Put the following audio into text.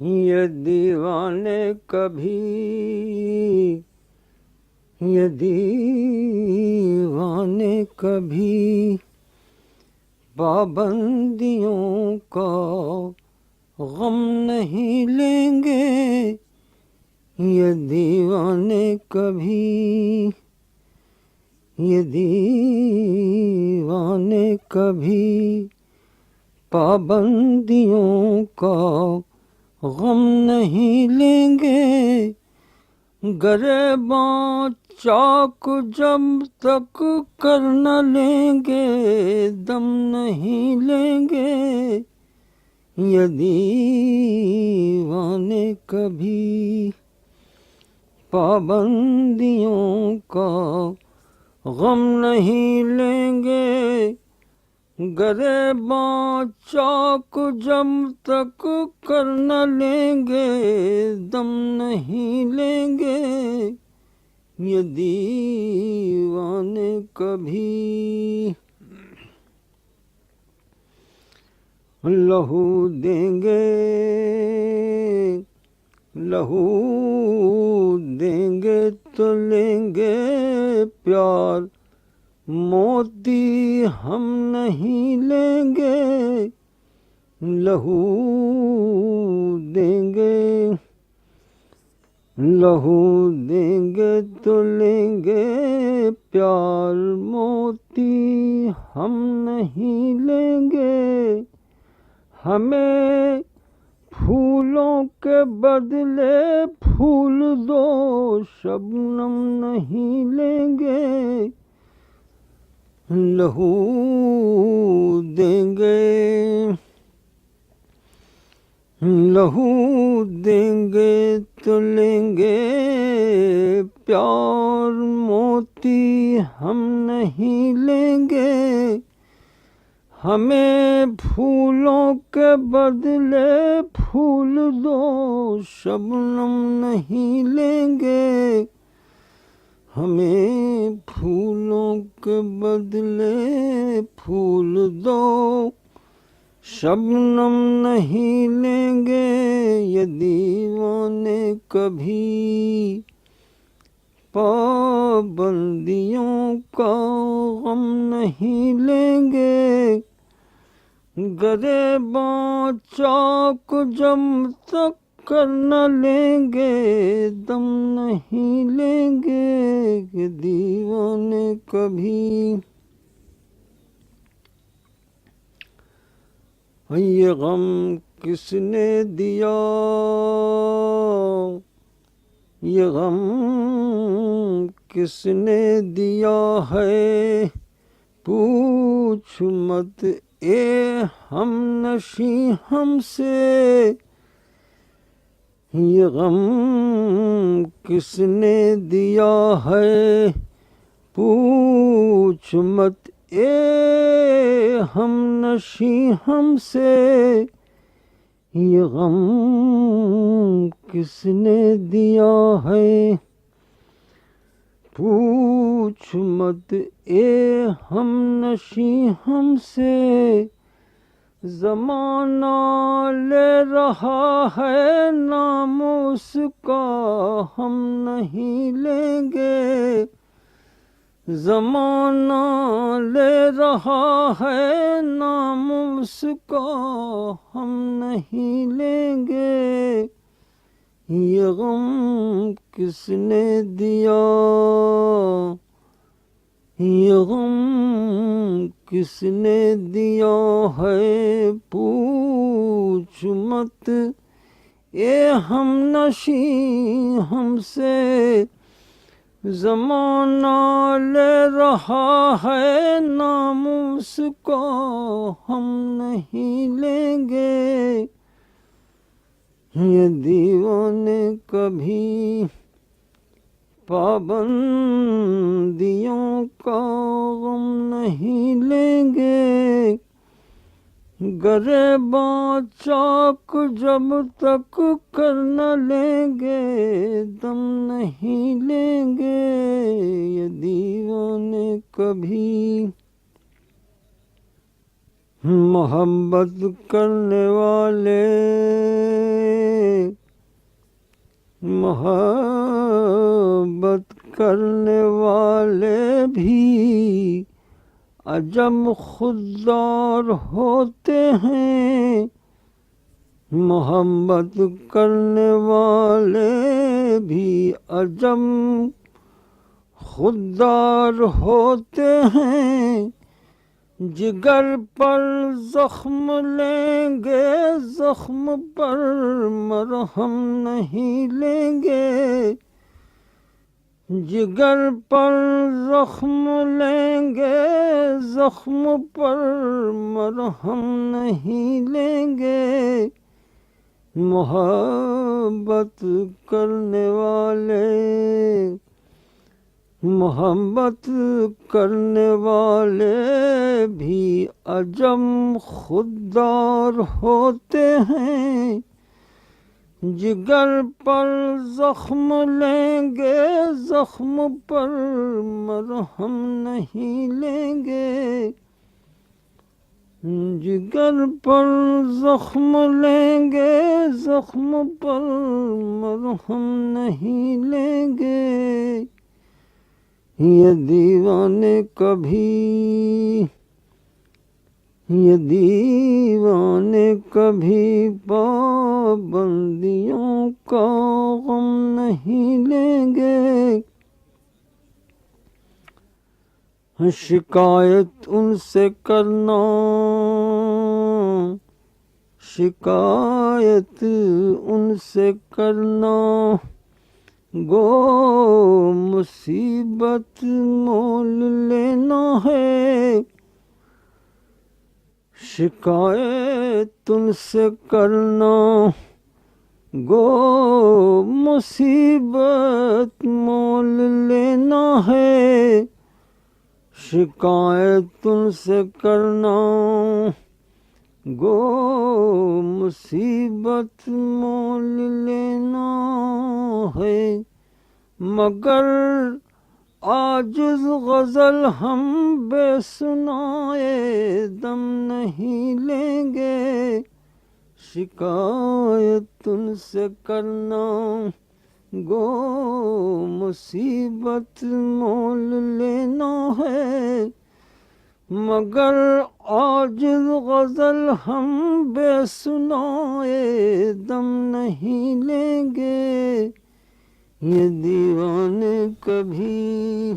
یہ دیوانے کبھی، یہ دیوانے کبھی پابندیوں کا غم نہیں لیں گے، یہ دیوانے کبھی، یہ دیوانے کبھی پابندیوں کا غم نہیں لیں گے، گریباں چاک جب تک کر نہ لیں گے دم نہیں لیں گے، یہ دیوانے کبھی پابندیوں کا غم نہیں لیں گے، گریباں چاک جب تک کر نہ لیں گے دم نہیں لیں گے، یہ دیوانے کبھی لہو دیں گے، لہو دیں گے تو لیں گے پیار، موتی ہم نہیں لیں گے، لہو دیں گے، لہو دیں گے تو لیں گے پیار، موتی ہم نہیں لیں گے، ہمیں پھولوں کے بدلے پھول دو، شبنم نہیں لیں گے، لہو دیں گے، لہو دیں گے تو لیں گے پیار، موتی ہم نہیں لیں گے، ہمیں پھولوں کے بدلے پھول دو، شبنم نہیں لیں گے، ہمیں پھولوں کے بدلے پھول دو، شبنم نہیں لیں گے، یہ دیوانے کبھی پابندیوں کا غم نہیں لیں گے، گریباں چاک جب تک کر نہ لیں گے دم نہیں لیں گے، یہ دیوانے کبھی یہ غم کس نے دیا، یہ غم کس نے دیا ہے، پوچھ مت اے ہم نشیں ہم سے، یہ غم کس نے دیا ہے، پوچھ مت اے ہم نشیں ہم سے، یہ غم کس نے دیا ہے، پوچھ مت اے ہم نشیں ہم سے، زمانہ لے رہا ہے نام اس کا ہم نہیں لیں گے، زمانہ لے رہا ہے نام اس کا ہم نہیں لیں گے، یہ غم کس نے دیا، یہ غم کس نے دیا ہے، پوچھ مت اے ہم نشیں ہم سے، زمانہ لے رہا ہے نام اس کا ہم نہیں لیں گے، یہ دیوانے کبھی پابندیوں کا غم نہیں لیں گے، گریباں چاک جب تک کر نہ لیں گے دم نہیں لیں گے، یہ دیوانے کبھی محبت کرنے والے محبت کرنے والے بھی عجم خوددار ہوتے ہیں، محبت کرنے والے بھی عجم خوددار ہوتے ہیں، جگر پر زخم لیں گے زخم پر مرہم نہیں لیں گے، جگر پر زخم لیں گے زخم پر مرہم نہیں لیں گے، محبت کرنے والے محبت کرنے والے بھی عجم خوددار ہوتے ہیں، جگر پر زخم لیں گے زخم پر مرہم نہیں لیں گے، جگر پر زخم لیں گے زخم پر مرہم نہیں لیں گے، یہ دیوانے کبھی یہ دیوانے کبھی پابندیوں کا غم نہیں لیں گے، شکایت ان سے کرنا شکایت ان سے کرنا گو مصیبت مول لینا ہے، شکایت ان سے کرنا گو مصیبت مول لینا ہے، شکایت ان سے کرنا گو مصیبت مول لینا ہے، مگر عاجز غزل ہم بے سنائے دم نہیں لیں گے، شکایت ان سے کرنا گو مصیبت مول لینا ہے، مگر عاجز غزل ہم بے سنائے دم نہیں لیں گے، یہ دیوانے کبھی